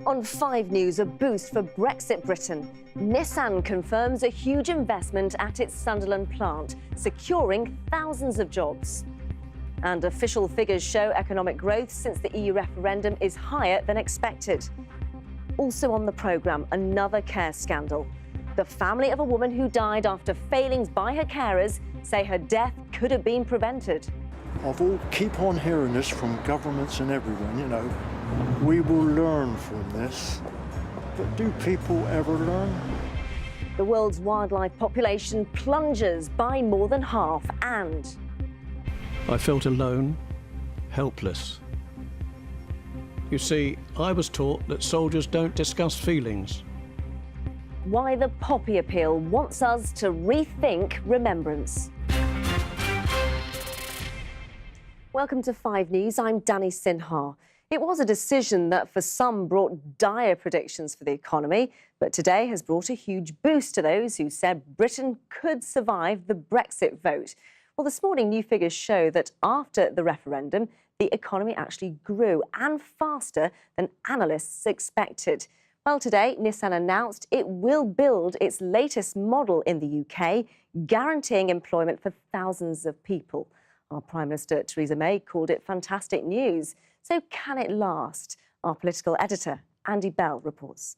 On 5 News, a boost for Brexit Britain. Nissan confirms a huge investment at its Sunderland plant, securing thousands of jobs. And official figures show economic growth since the EU referendum is higher than expected. Also on the programme, another care scandal. The family of a woman who died after failings by her carers say her death could have been prevented. Keep on hearing this from governments and everyone, you know. We will learn from this. But do people ever learn? The world's wildlife population plunges by more than half and... I felt alone, helpless. You see, I was taught that soldiers don't discuss feelings. Why the Poppy Appeal wants us to rethink remembrance. Welcome to 5 News. I'm Danny Sinha. It was a decision that for some brought dire predictions for the economy, but today has brought a huge boost to those who said Britain could survive the Brexit vote. Well, this morning, new figures show that after the referendum, the economy actually grew and faster than analysts expected. Well, today, Nissan announced it will build its latest model in the UK, guaranteeing employment for thousands of people. Our Prime Minister Theresa May called it fantastic news. So can it last? Our political editor, Andy Bell, reports.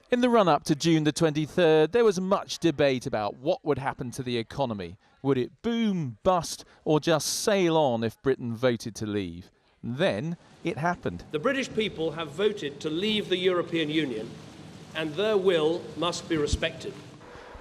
In the run-up to June the 23rd, there was much debate about what would happen to the economy. Would it boom, bust, or just sail on if Britain voted to leave? Then it happened. The British people have voted to leave the European Union, and their will must be respected.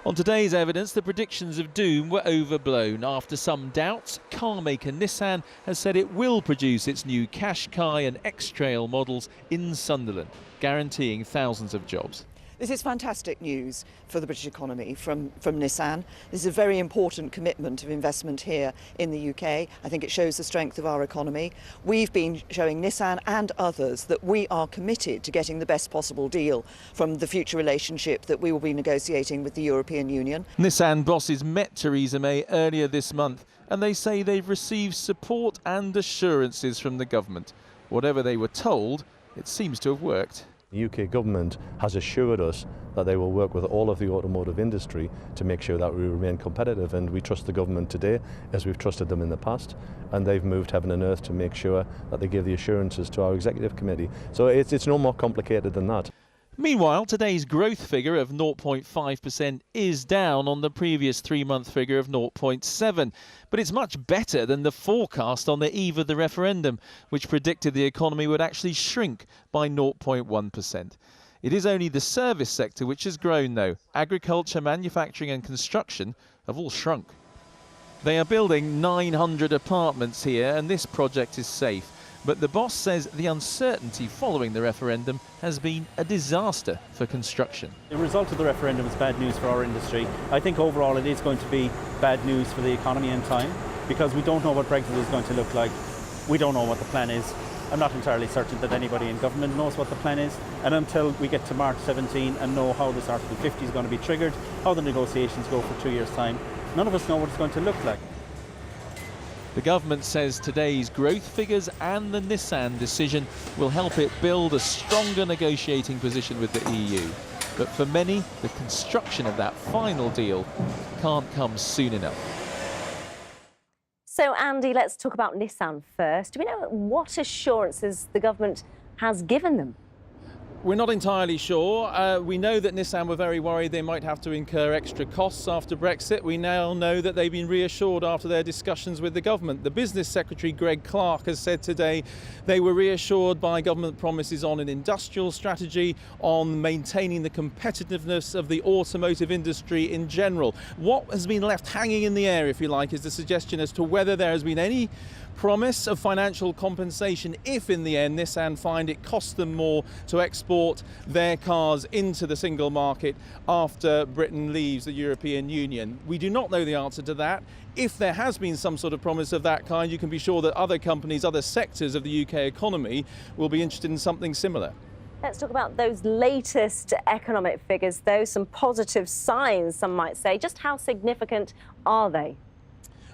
On today's evidence, the predictions of doom were overblown. After some doubts, car maker Nissan has said it will produce its new Qashqai and X-Trail models in Sunderland, guaranteeing thousands of jobs. This is fantastic news for the British economy from Nissan. This is a very important commitment of investment here in the UK. I think it shows the strength of our economy. We've been showing Nissan and others that we are committed to getting the best possible deal from the future relationship that we will be negotiating with the European Union. Nissan bosses met Theresa May earlier this month, and they say they've received support and assurances from the government. Whatever they were told, it seems to have worked. The UK government has assured us that they will work with all of the automotive industry to make sure that we remain competitive, and we trust the government today as we've trusted them in the past, and they've moved heaven and earth to make sure that they give the assurances to our executive committee. So it's no more complicated than that. Meanwhile, today's growth figure of 0.5% is down on the previous 3-month figure of 0.7%, but it's much better than the forecast on the eve of the referendum, which predicted the economy would actually shrink by 0.1%. It is only the service sector which has grown, though. Agriculture, manufacturing and construction have all shrunk. They are building 900 apartments here, and this project is safe. But the boss says the uncertainty following the referendum has been a disaster for construction. The result of the referendum is bad news for our industry. I think overall it is going to be bad news for the economy in time, because we don't know what Brexit is going to look like. We don't know what the plan is. I'm not entirely certain that anybody in government knows what the plan is. And until we get to March 17 and know how this Article 50 is going to be triggered, how the negotiations go for 2 years' time, none of us know what it's going to look like. The government says today's growth figures and the Nissan decision will help it build a stronger negotiating position with the EU. But for many, the construction of that final deal can't come soon enough. So, Andy, let's talk about Nissan first. Do we know what assurances the government has given them? We're not entirely sure. We know that Nissan were very worried they might have to incur extra costs after Brexit. We now know that they've been reassured after their discussions with the government. The Business Secretary, Greg Clark, has said today they were reassured by government promises on an industrial strategy, on maintaining the competitiveness of the automotive industry in general. What has been left hanging in the air, if you like, is the suggestion as to whether there has been any promise of financial compensation if in the end Nissan find it costs them more to export their cars into the single market after Britain leaves the European Union. We do not know the answer to that. If there has been some sort of promise of that kind, you can be sure that other companies, other sectors of the UK economy will be interested in something similar. Let's talk about those latest economic figures, though. Some positive signs, some might say. Just how significant are they?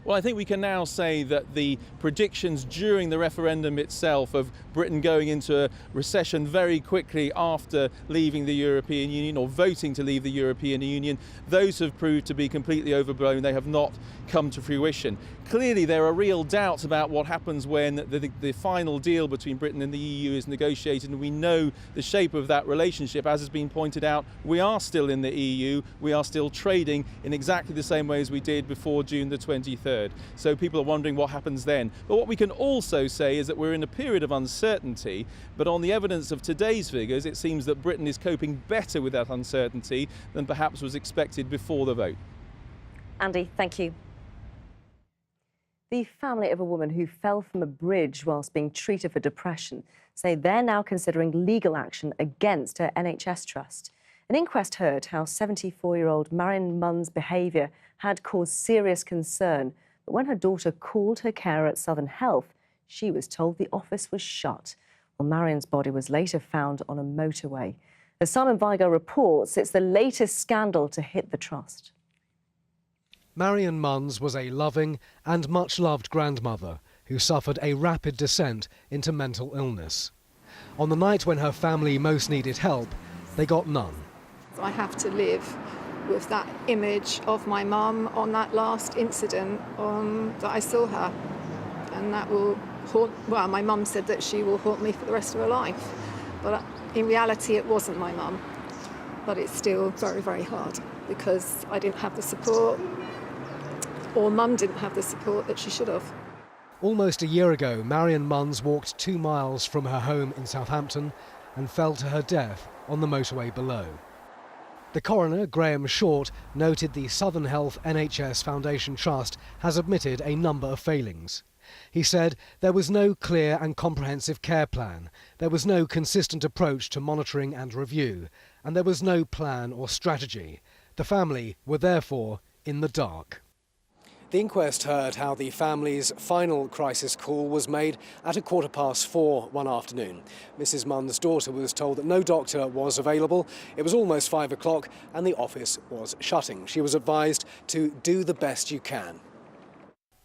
Well, I think we can now say that the predictions during the referendum itself of Britain going into a recession very quickly after leaving the European Union or voting to leave the European Union, those have proved to be completely overblown. They have not come to fruition. Clearly, there are real doubts about what happens when the final deal between Britain and the EU is negotiated, and we know the shape of that relationship. As has been pointed out, we are still in the EU, we are still trading in exactly the same way as we did before June the 23rd. So people are wondering what happens then. But what we can also say is that we're in a period of uncertainty, but on the evidence of today's figures, it seems that Britain is coping better with that uncertainty than perhaps was expected before the vote. Andy, thank you. The family of a woman who fell from a bridge whilst being treated for depression say they're now considering legal action against her NHS trust. An inquest heard how 74-year-old Marion Munn's behaviour had caused serious concern, but when her daughter called her carer at Southern Health, she was told the office was shut. Well, Marion's body was later found on a motorway. As Simon Vigo reports, it's the latest scandal to hit the trust. Marion Munns was a loving and much-loved grandmother who suffered a rapid descent into mental illness. On the night when her family most needed help, they got none. I have to live with that image of my mum on that last incident that I saw her. And that will haunt, well, my mum said that she will haunt me for the rest of her life. But in reality, it wasn't my mum. But it's still very, very hard because I didn't have the support, or Mum didn't have the support that she should have. Almost a year ago, Marion Munns walked 2 miles from her home in Southampton and fell to her death on the motorway below. The coroner, Graham Short, noted the Southern Health NHS Foundation Trust has admitted a number of failings. He said there was no clear and comprehensive care plan, there was no consistent approach to monitoring and review, and there was no plan or strategy. The family were therefore in the dark. The inquest heard how the family's final crisis call was made at 4:15 one afternoon. Mrs. Munn's daughter was told that no doctor was available. It was almost 5 o'clock and the office was shutting. She was advised to do the best you can.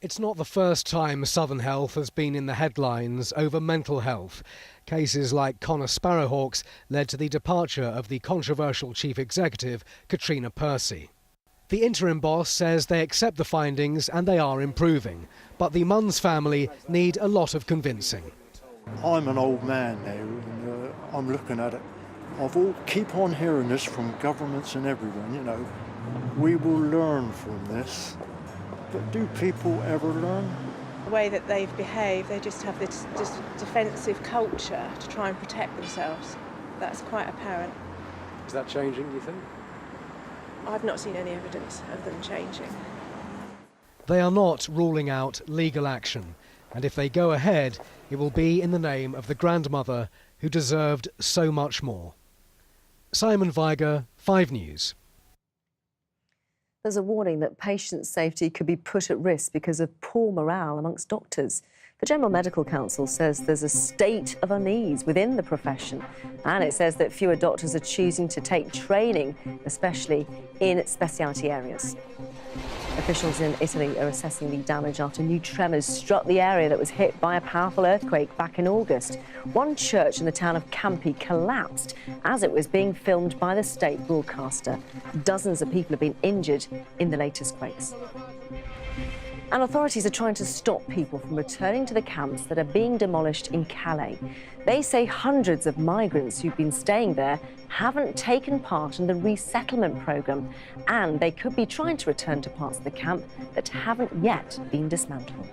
It's not the first time Southern Health has been in the headlines over mental health. Cases like Connor Sparrowhawks led to the departure of the controversial chief executive, Katrina Percy. The interim boss says they accept the findings and they are improving, but the Munns family need a lot of convincing. I'm an old man now, and I'm looking at it. Keep on hearing this from governments and everyone, you know. We will learn from this, but do people ever learn? The way that they've behaved, they just have this defensive culture to try and protect themselves. That's quite apparent. Is that changing, do you think? I've not seen any evidence of them changing. They are not ruling out legal action, and if they go ahead, it will be in the name of the grandmother who deserved so much more. Simon Vigo, 5 News. There's a warning that patient safety could be put at risk because of poor morale amongst doctors. The General Medical Council says there's a state of unease within the profession, and it says that fewer doctors are choosing to take training, especially in specialty areas. Officials in Italy are assessing the damage after new tremors struck the area that was hit by a powerful earthquake back in August. One church in the town of Campi collapsed as it was being filmed by the state broadcaster. Dozens of people have been injured in the latest quakes. And authorities are trying to stop people from returning to the camps that are being demolished in Calais. They say hundreds of migrants who've been staying there haven't taken part in the resettlement programme, and they could be trying to return to parts of the camp that haven't yet been dismantled.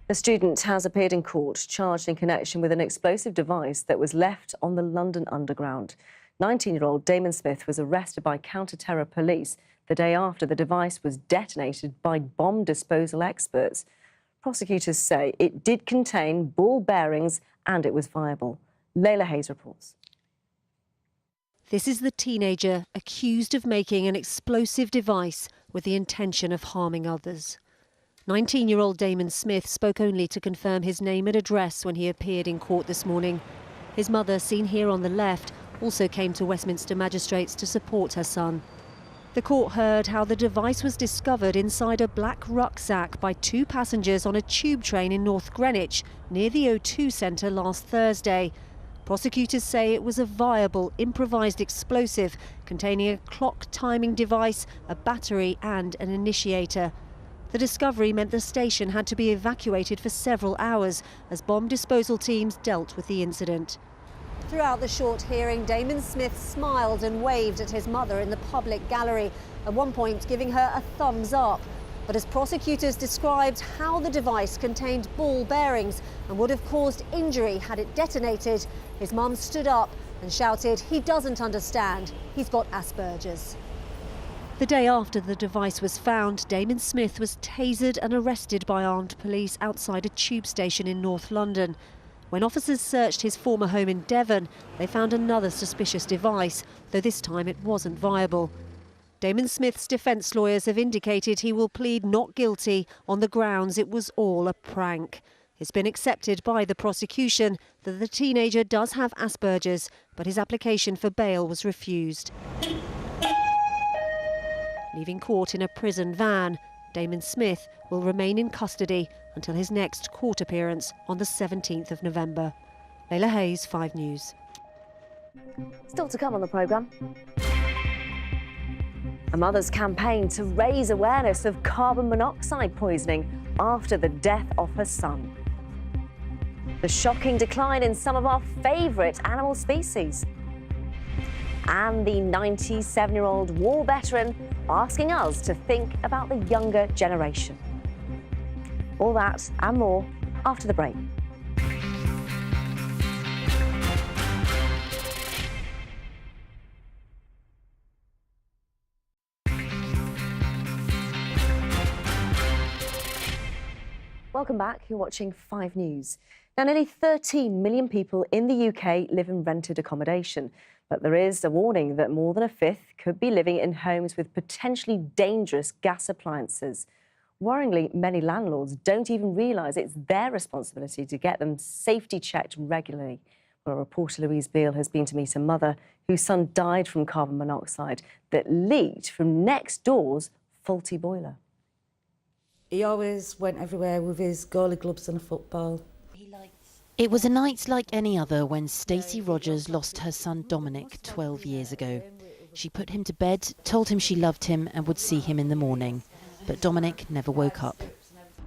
A student has appeared in court charged in connection with an explosive device that was left on the London Underground. 19-year-old Damon Smith was arrested by counter-terror police the day after the device was detonated by bomb disposal experts. Prosecutors say it did contain ball bearings and it was viable. Layla Hayes reports. This is the teenager accused of making an explosive device with the intention of harming others. 19-year-old Damon Smith spoke only to confirm his name and address when he appeared in court this morning. His mother, seen here on the left, also came to Westminster Magistrates to support her son. The court heard how the device was discovered inside a black rucksack by 2 passengers on a tube train in North Greenwich, near the O2 Centre last Thursday. Prosecutors say it was a viable, improvised explosive containing a clock timing device, a battery and an initiator. The discovery meant the station had to be evacuated for several hours as bomb disposal teams dealt with the incident. Throughout the short hearing, Damon Smith smiled and waved at his mother in the public gallery, at one point giving her a thumbs up. But as prosecutors described how the device contained ball bearings and would have caused injury had it detonated, his mum stood up and shouted he doesn't understand, he's got Asperger's. The day after the device was found, Damon Smith was tasered and arrested by armed police outside a tube station in North London. When officers searched his former home in Devon, they found another suspicious device, though this time it wasn't viable. Damon Smith's defence lawyers have indicated he will plead not guilty on the grounds it was all a prank. It's been accepted by the prosecution that the teenager does have Asperger's, but his application for bail was refused. Leaving court in a prison van, Damon Smith will remain in custody until his next court appearance on the 17th of November. Layla Hayes, 5 News. Still to come on the programme. A mother's campaign to raise awareness of carbon monoxide poisoning after the death of her son. The shocking decline in some of our favourite animal species. And the 97-year-old war veteran asking us to think about the younger generation. All that and more after the break. Welcome back. You're watching 5 News. Now, nearly 13 million people in the UK live in rented accommodation, but there is a warning that more than a fifth could be living in homes with potentially dangerous gas appliances. Worryingly, many landlords don't even realise it's their responsibility to get them safety checked regularly. Well, reporter Louise Beale has been to meet a mother whose son died from carbon monoxide that leaked from next door's faulty boiler. He always went everywhere with his goalie gloves and a football. It was a night like any other when Stacey Rogers lost her son Dominic 12 years ago. She put him to bed, told him she loved him and would see him in the morning. But Dominic never woke up.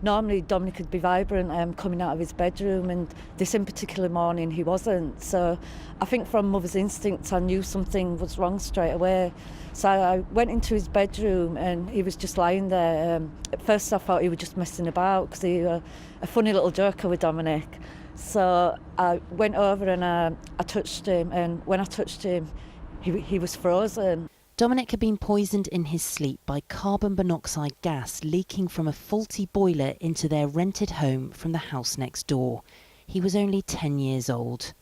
Normally Dominic would be vibrant coming out of his bedroom, and this in particular morning he wasn't. So I think from mother's instincts I knew something was wrong straight away. So I went into his bedroom and he was just lying there. At first I thought he was just messing about because he was a funny little joker with Dominic. So I went over and I touched him, and when I touched him, he was frozen. Dominic had been poisoned in his sleep by carbon monoxide gas leaking from a faulty boiler into their rented home from the house next door. He was only 10 years old.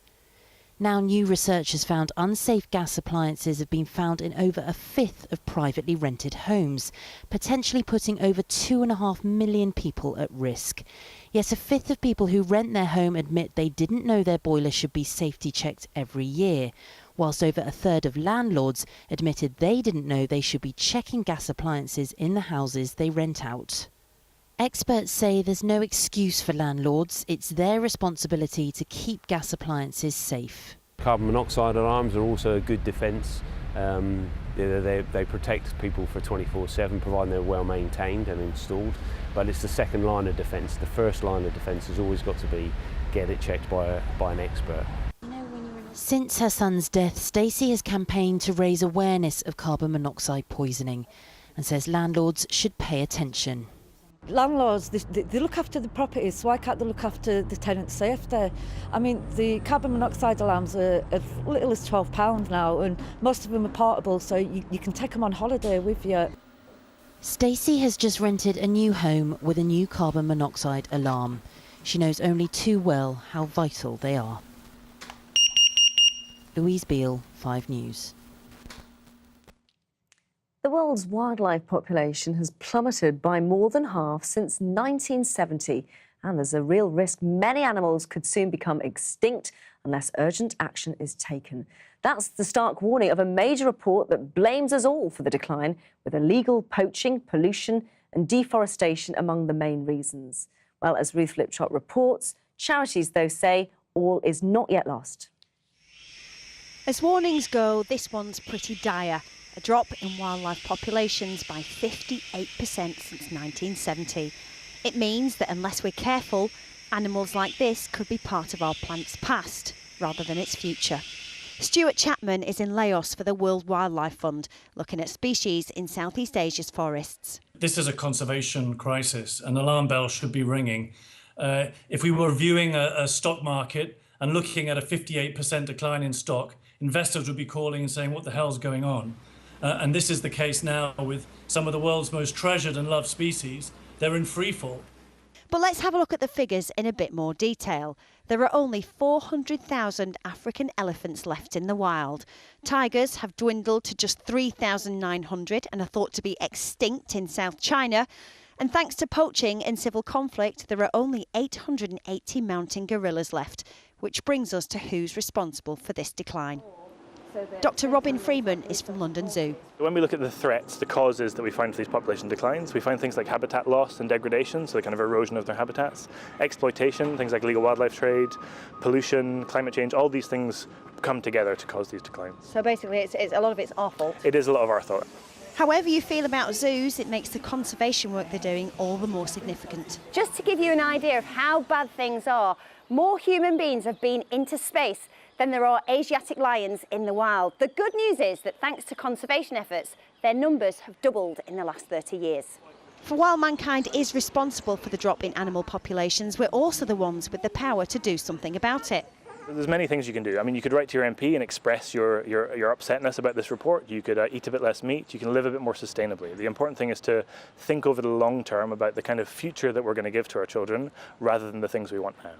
Now new research has found unsafe gas appliances have been found in over a fifth of privately rented homes, potentially putting over 2.5 million people at risk. Yet a fifth of people who rent their home admit they didn't know their boiler should be safety checked every year, whilst over a third of landlords admitted they didn't know they should be checking gas appliances in the houses they rent out. Experts say there's no excuse for landlords. It's their responsibility to keep gas appliances safe. Carbon monoxide alarms are also a good defence. They protect people for 24/7, providing they're well maintained and installed. But it's the second line of defence. The first line of defence has always got to be get it checked by an expert. Since her son's death, Stacey has campaigned to raise awareness of carbon monoxide poisoning and says landlords should pay attention. Landlords, they look after the properties, so why can't they look after the tenant's safety? I mean, the carbon monoxide alarms are as little as £12 now, and most of them are portable, so you can take them on holiday with you. Stacey has just rented a new home with a new carbon monoxide alarm. She knows only too well how vital they are. Louise Beale, 5 News. The world's wildlife population has plummeted by more than half since 1970 And there's a real risk many animals could soon become extinct unless urgent action is taken. That's the stark warning of a major report that blames us all for the decline, with illegal poaching, pollution and deforestation among the main reasons. Well, as Ruth Liptrot reports, charities, though, say all is not yet lost. As warnings go, this one's pretty dire. A drop in wildlife populations by 58% since 1970. It means that unless we're careful, animals like this could be part of our planet's past rather than its future. Stuart Chapman is in Laos for the World Wildlife Fund, looking at species in Southeast Asia's forests. This is a conservation crisis. An alarm bell should be ringing. If we were viewing a stock market and looking at a 58% decline in stock, investors would be calling and saying, what the hell's going on? And this is the case now with some of the world's most treasured and loved species. They're in freefall. But let's have a look at the figures in a bit more detail. There are only 400,000 African elephants left in the wild. Tigers have dwindled to just 3,900 and are thought to be extinct in South China. And thanks to poaching and civil conflict, there are only 880 mountain gorillas left, which brings us to who's responsible for this decline. Dr. Robin Freeman is from London Zoo. When we look at the threats, the causes that we find for these population declines, we find things like habitat loss and degradation, so the kind of erosion of their habitats, exploitation, things like illegal wildlife trade, pollution, climate change, all these things come together to cause these declines. So basically, it's a lot of it's our fault. It is a lot of our thought. However you feel about zoos, it makes the conservation work they're doing all the more significant. Just to give you an idea of how bad things are, more human beings have been into space than there are Asiatic lions in the wild. The good news is that thanks to conservation efforts, their numbers have doubled in the last 30 years. For while mankind is responsible for the drop in animal populations, we're also the ones with the power to do something about it. There's many things you can do. I mean, you could write to your MP and express your upsetness about this report. You could eat a bit less meat. You can live a bit more sustainably. The important thing is to think over the long term about the kind of future that we're going to give to our children rather than the things we want now.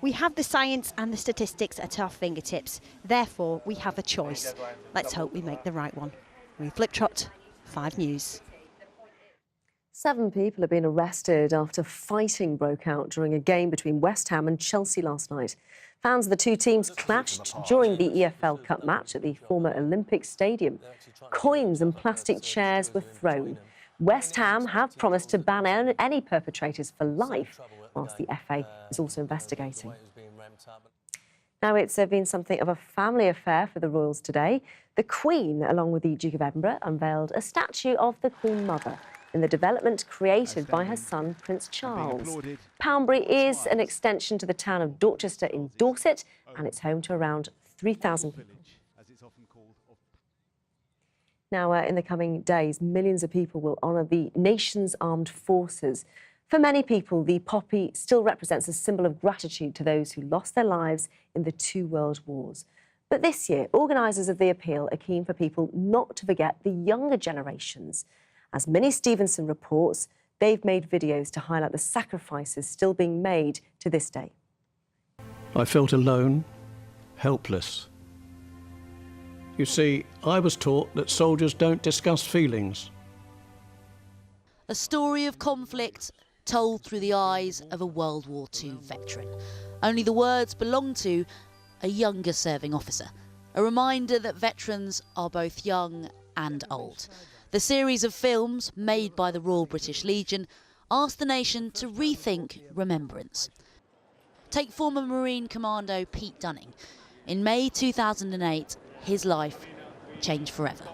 We have the science and the statistics at our fingertips. Therefore, we have a choice. Let's hope we make the right one. Ruth Liptrot, 5 News. 7 people have been arrested after fighting broke out during a game between West Ham and Chelsea last night. Fans of the two teams clashed during the EFL Cup match at the former Olympic Stadium. Coins and plastic chairs were thrown. West Ham have promised to ban any perpetrators for life, whilst the FA is also investigating. Now, it's been something of a family affair for the royals today. The Queen, along with the Duke of Edinburgh, unveiled a statue of the Queen Mother in the development created by her son, Prince Charles. Poundbury is an extension to the town of Dorchester in Dorset, and it's home to around 3,000 people. Now, in the coming days, millions of people will honour the nation's armed forces. For many people, the poppy still represents a symbol of gratitude to those who lost their lives in the 2 world wars. But this year, organisers of the appeal are keen for people not to forget the younger generations. As Minnie Stevenson reports, they've made videos to highlight the sacrifices still being made to this day. I felt alone, helpless. You see, I was taught that soldiers don't discuss feelings. A story of conflict told through the eyes of a World War II veteran. Only the words belong to a younger serving officer. A reminder that veterans are both young and old. The series of films made by the Royal British Legion asked the nation to rethink remembrance. Take former Marine Commando Pete Dunning. In May 2008, his life changed forever.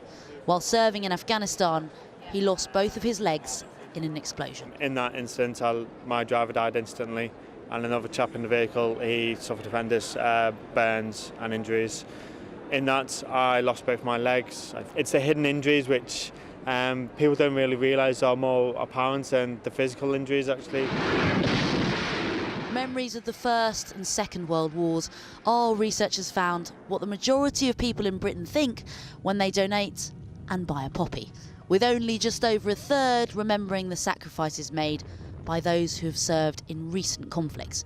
While serving in Afghanistan, he lost both of his legs in an explosion. In that incident, my driver died instantly, and another chap in the vehicle, he suffered horrendous burns and injuries. In that, I lost both my legs. It's the hidden injuries which people don't really realise are more apparent than the physical injuries, actually. Memories of the First and Second World Wars are, researchers found, what the majority of people in Britain think when they donate and buy a poppy, with only just over a third remembering the sacrifices made by those who have served in recent conflicts.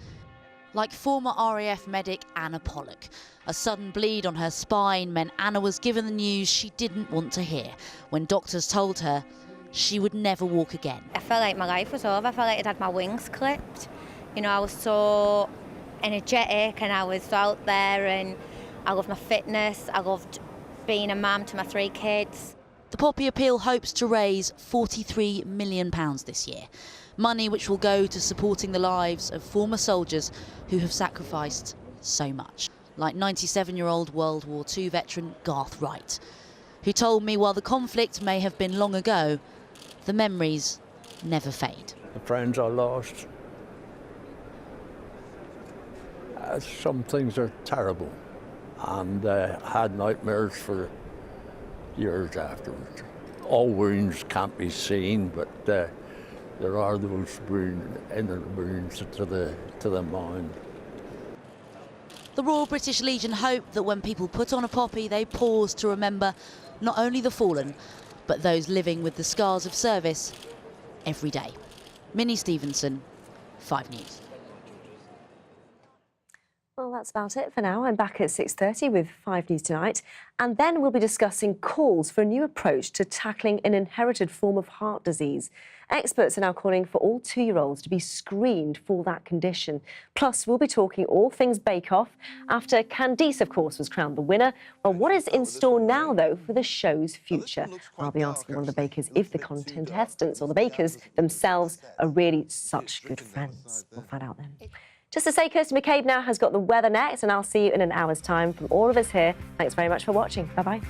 Like former RAF medic Anna Pollock. A sudden bleed on her spine meant Anna was given the news she didn't want to hear when doctors told her she would never walk again. I felt like my life was over. I felt like I'd had my wings clipped. You know, I was so energetic and I was out there, and I loved my fitness. I loved being a mum to my 3 kids. The Poppy Appeal hopes to raise £43 million this year, money which will go to supporting the lives of former soldiers who have sacrificed so much, like 97-year-old World War II veteran Garth Wright, who told me while the conflict may have been long ago, the memories never fade. The friends I lost, some things are terrible, and I had nightmares for years afterwards. All wounds can't be seen, but there are those inner wounds to the mind. The Royal British Legion hope that when people put on a poppy, they pause to remember not only the fallen, but those living with the scars of service every day. Minnie Stevenson, 5 News. Well, that's about it for now. I'm back at 6:30 with 5 News Tonight. And then we'll be discussing calls for a new approach to tackling an inherited form of heart disease. Experts are now calling for all 2-year-olds to be screened for that condition. Plus, we'll be talking all things Bake Off after Candice, of course, was crowned the winner. Well, what is in store now, though, for the show's future? I'll be asking one of the bakers if the contestants or the bakers themselves are really such good friends. We'll find out then. Just to say, Kirsty McCabe now has got the weather next, and I'll see you in an hour's time. From all of us here, thanks very much for watching. Bye-bye.